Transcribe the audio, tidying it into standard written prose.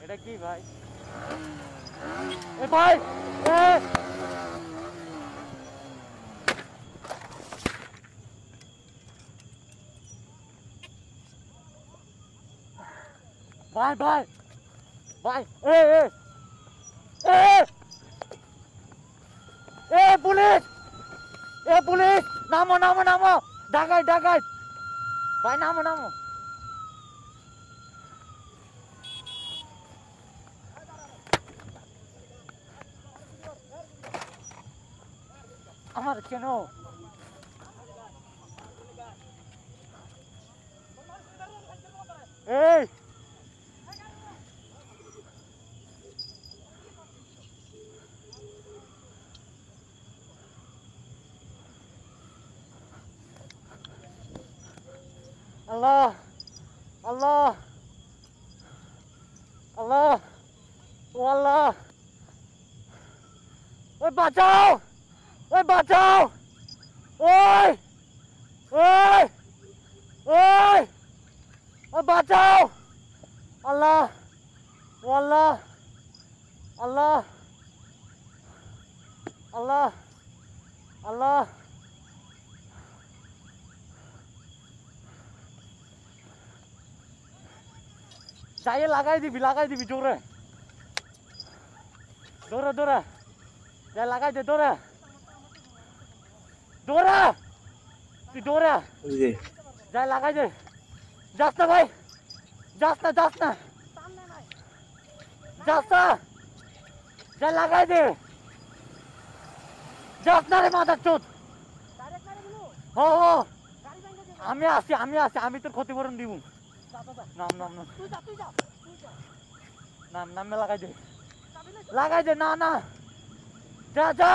এটা কি ভাই? এ ভাই এ ভাই ভাই ভাই পুলিশ পুলিশ নামো নামো নামো ডাকাত ডাকাত ভাই নামো নামো আমার কেন এই আল্লাহ আল্লাহ আল্লাহ ও আল্লাহ ওই বাঁচাও ওই বাঁচাও ওই ওই ওই ওই বাঁচাও আল্লাহ ও আল্লাহ আল্লাহ আল্লাহ আল্লাহ যাইয়ে লাগাই দিবি জোরে দৌড়া দৌড়া যাই লাগাই দে দৌড়া দৌড়া তুই দৌড়া যাই লাগাই দে যাস না ভাই যাস না যাস না যাস না যাই লাগাই দে যাস না রে মাথার চোদ হ হ আমি আসি আমি তোর ক্ষতিপূরণ দিব নাম নাম নাম নাম নামে লাগাই দে না না যা যা